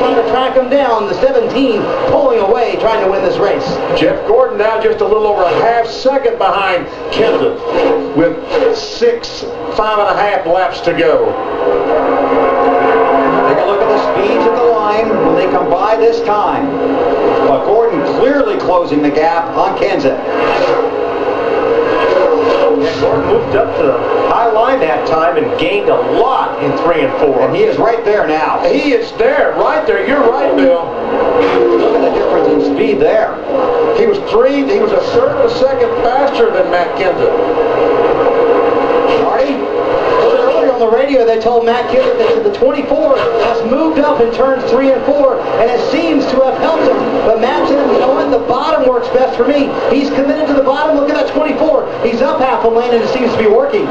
trying to track him down. The 17 pulling away, trying to win this race. Jeff Gordon now just a little over a half second behind Kenseth with 5.5 laps to go. Take a look at the speeds at the line when they come by this time. But Gordon clearly closing the gap on Kenseth. Yeah, Gordon moved up to the high line that time and gained a lot in 3 and 4. And he is right there now. He is there, right there. You're right, Bill. Look at the difference in speed there. He was a third of a second faster than Matt Kenseth. Marty? Earlier on the radio, they told Matt Kenseth that the 24 has moved up in turns 3 and 4, and it seems to have helped him. But Matt said, you know what, the bottom works best for me. He's committed to the bottom. Look at that 24. He's up half a lane, and it seems to be working.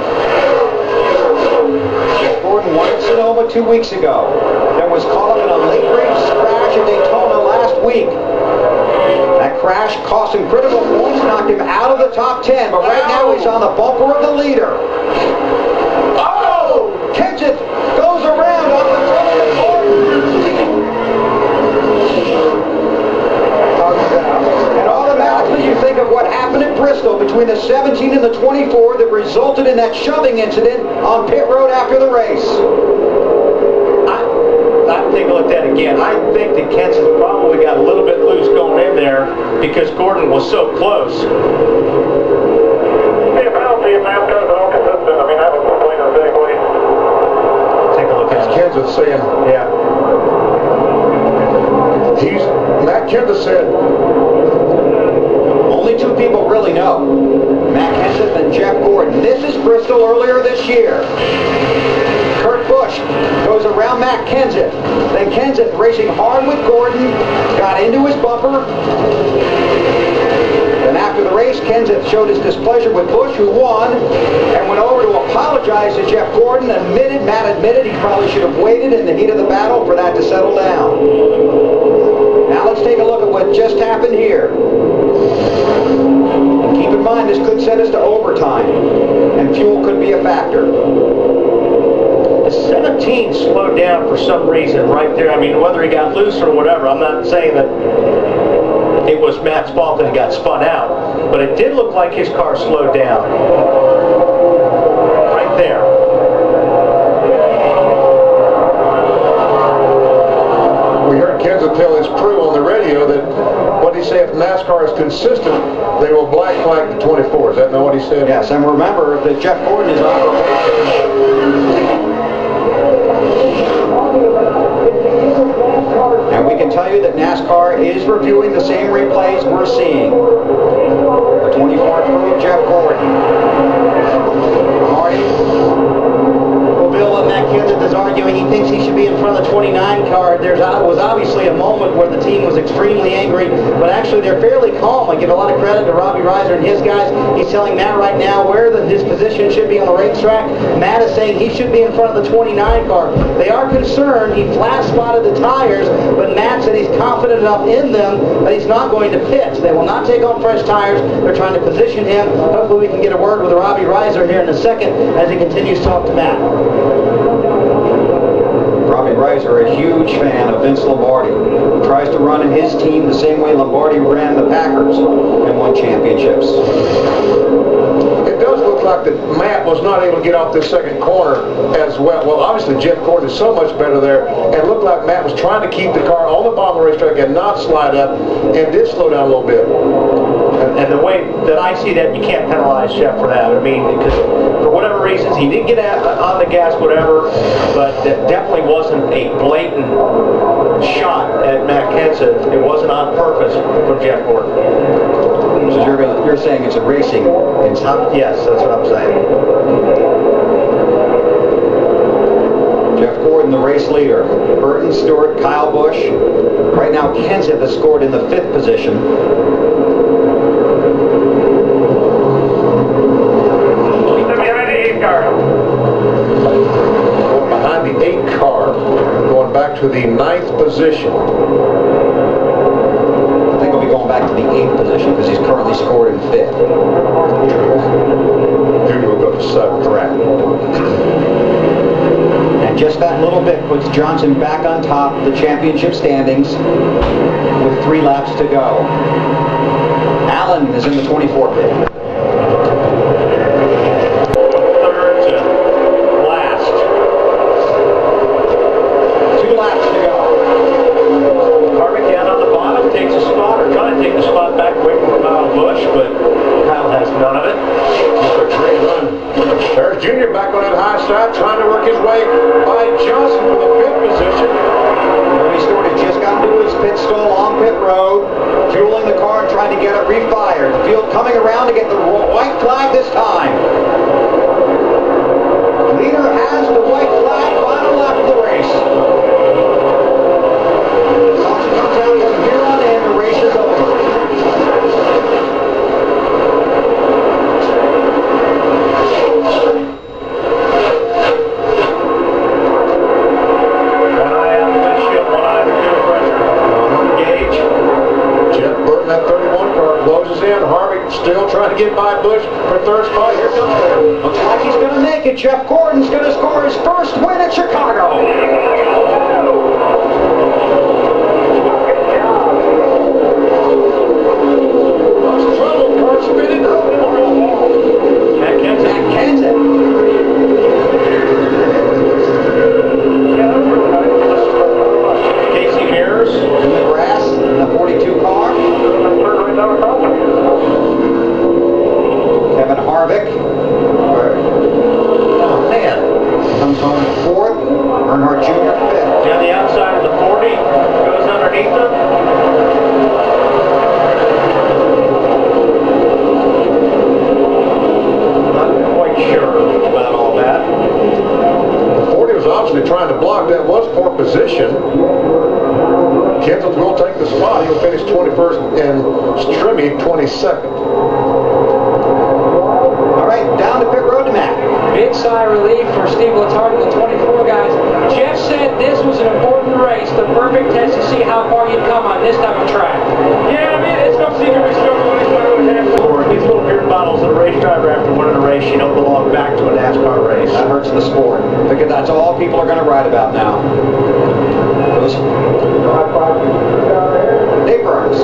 Gordon won at Sonoma 2 weeks ago. Then was caught up in a late race crash at Daytona last week. That crash cost him critical points, knocked him out of the top 10, but right now he's on the bumper of the leader. Oh! Kenseth goes around off the front of the Gordon. And automatically you think of what happened at Bristol between the 17 and the 24 that resulted in that shoving incident on pit road after the race. I'd take a look at that again. I think that Kenseth probably got a little bit loose going in there because Gordon was so close. Hey, penalty if NASCAR's all consistent. I mean, I don't complain on Segway. Take a look at it. Kenseth saying, Yeah. Matt Kenseth said, only 2 people really know. Matt Kenseth and Jeff Gordon. This is Bristol earlier this year. Kurt Busch goes around Matt Kenseth. Then Kenseth racing hard with Gordon, got into his bumper. Then after the race, Kenseth showed his displeasure with Busch, who won, and went over to apologize to Jeff Gordon. Matt admitted he probably should have waited in the heat of the battle for that to settle down. Now let's take a look at what just happened here. And keep in mind, this could send us to overtime, and fuel could be a factor. The 17 slowed down for some reason right there. I mean, whether he got loose or whatever, I'm not saying that it was Matt's fault that he got spun out, but it did look like his car slowed down. Right there. we heard Kenseth tell his crew on the radio that, what did he say, if NASCAR is consistent, they will black flag the 24. Is that not what he said? Yes, and remember that Jeff Gordon is on. And we can tell you that NASCAR is reviewing the same replays we're seeing. The 24 approved Jeff Gordon. Marty? Well, Bill, what Matt Kenseth is arguing, he thinks he should be in front of the 29 car. There was obviously a moment where the team was extremely angry, but actually they're fairly calm. I give a lot of credit to Robbie Reiser and his guys. He's telling Matt right now where his position should be on the racetrack. Matt is saying he should be in front of the 29 car. They are concerned. He flat spotted the tires, but Matt said he's confident enough in them that he's not going to pit. They will not take on fresh tires. They're trying to position him. Hopefully we can get a word with Robbie Reiser here in a second as he continues to talk to Matt. Robbie Reiser, a huge fan of Vince Lombardi, tries to run his team the same way Lombardi ran the Packers and won championships. It does look like that Matt was not able to get off this second corner as well. Well, obviously Jeff Gordon is so much better there, and it looked like Matt was trying to keep the car on the bottom of the racetrack and not slide up, and did slow down a little bit. And the way that I see that, you can't penalize Jeff for that. I mean, because for whatever reasons, he didn't get on the gas, whatever, but that definitely wasn't a blatant shot at Matt Kenseth. It wasn't on purpose from Jeff Gordon. So you're saying it's a racing incident? Yes, that's what I'm saying. Jeff Gordon, the race leader. Burton, Stewart, Kyle Busch. Right now, Kenseth has scored in the 5th position. Behind the 8 car. Going behind the 8 car, going back to the 9th position. I think he'll be going back to the 8th position because he's currently scored in 5th. Dude will go to 7. Correct. And And just that little bit puts Johnson back on top of the championship standings with 3 laps to go. Allen is in the 24 pit. Third to last. 2 laps to go. Harvick down on the bottom takes a spot, or trying to take the spot back away from Kyle Busch, but Kyle has none of it. Just a great run. There's Junior back on that high side, trying to work his way by Johnson for the pit position. Tony Stewart had just gotten to his pit stall on pit road, fueling the car and trying to get it refired. The field coming around to get the white flag this time. Leader has the white flag, final lap of the race. Caution comes out from here on in, the race is over. Still trying to get by Busch for third spot. Here comes Gordon. Looks like he's going to make it. Jeff Gordon's going to score his first win at Chicago. Lost trouble. Car spinning up. Matt Kenseth. Casey Mears In the grass, in the 42 car. Kevin Harvick. Oh, man. Comes home 4th. Earnhardt Jr. 5th. down the outside of the 40, goes underneath them. Not quite sure about all that. The 40 was obviously trying to block. That was poor position. Kenseth will take the spot. He'll finish 21st and Strimmy 22nd. All right, down to pit road to Matt. Big sigh of relief for Steve Letarte and the 24 guys. Jeff said this was an important race, the perfect test to see how far you'd come on this type of track. Yeah, I mean, it's no secret we struggle with These little beer bottles that a race driver after winning a race, you don't belong back to a NASCAR race. That hurts the sport. Because that's all people are going to write about now. Dave Burns.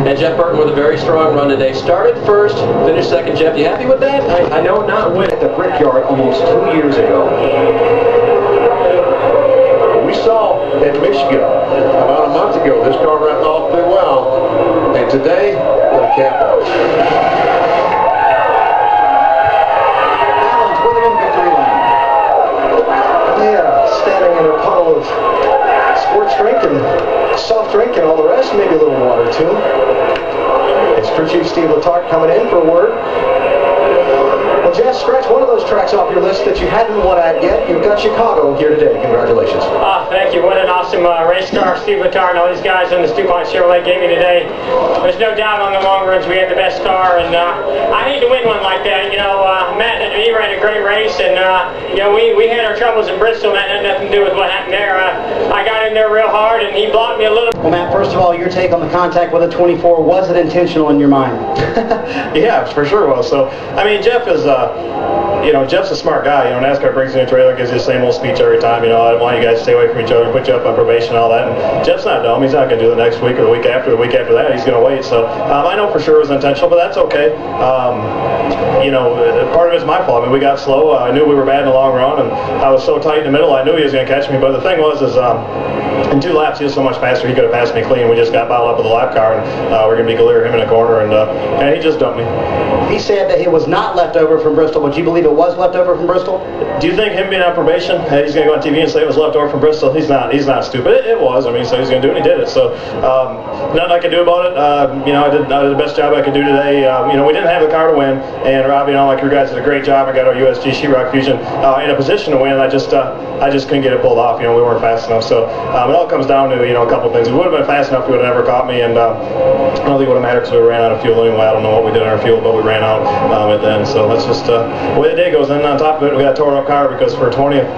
And Jeff Burton with a very strong run today. Started first, finished second. Jeff, you happy with that? I know not when. At the Brickyard almost 2 years ago. We saw in Michigan about a month ago, this car ran awfully well. And today, put a cap on it. Allen's with him in victory lane. Yeah, standing in a puddle of sports drink and soft drink and all the rest, maybe a little water too. It's crew chief Steve Letarte coming in for a word. Well, Jeff, scratch one of those tracks off your list that you hadn't won at yet. You've got Chicago here today. Congratulations. Thank you. What an awesome race car Steve Letarte and all these guys on the DuPont Chevrolet gave me today. There's no doubt on the long runs we had the best car, and I hate to win one like that. You know, Matt and he ran a great race, and you know, we had our troubles in Bristol. That had nothing to do with what happened there. I got in there real hard, and he blocked me a little. Well, Matt, first of all, your take on the contact with a 24, was it intentional in your mind? Yeah, for sure was. So, I mean, Jeff is, you know, Jeff's a smart guy. You know, NASCAR brings in a trailer, gives you the same old speech every time. You know, I want you guys to stay away from each other, put you up on probation and all that. And Jeff's not dumb. He's not going to do it the next week or the week after that. He's going to wait. So, I know for sure it was intentional, but that's okay. You know, part of it is my fault. I mean, we got slow. I knew we were bad in the long run, and I was so tight in the middle, I knew he was going to catch me. But the thing was, in 2 laps, he was so much faster, he could have passed me clean. We just got bottled up with a lap car, and we're going to be clear him in the corner, and he just dumped me. He said that it was not left over from Bristol, but you believe it was left over from Bristol? Do you think him being on probation, he's going to go on TV and say it was left over from Bristol? He's not stupid. It was. I mean, so he's going to do it, and he did it. So nothing I could do about it. You know, I did the best job I could do today. You know, we didn't have the car to win, and Rob, you know, like you guys did a great job. I got our USG sheetrock fusion in a position to win. I just couldn't get it pulled off. You know, we weren't fast enough. So it all comes down to, you know, a couple things. If we would have been fast enough, he would have never caught me, and I don't think it would have mattered because we ran out of fuel anyway. I don't know what we did on our fuel, but we ran out at the end. So that's just the way the day goes. And on top of it, we got a tore up car because for 20th,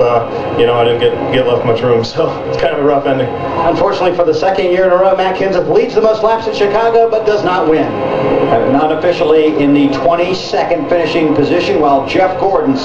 you know, I didn't get left much room. So it's kind of a rough ending. Unfortunately, for the second year in a row, Matt Kenseth leads the most laps at Chicago, but does not win. Not officially in the 22nd finishing position, while Jeff Gordon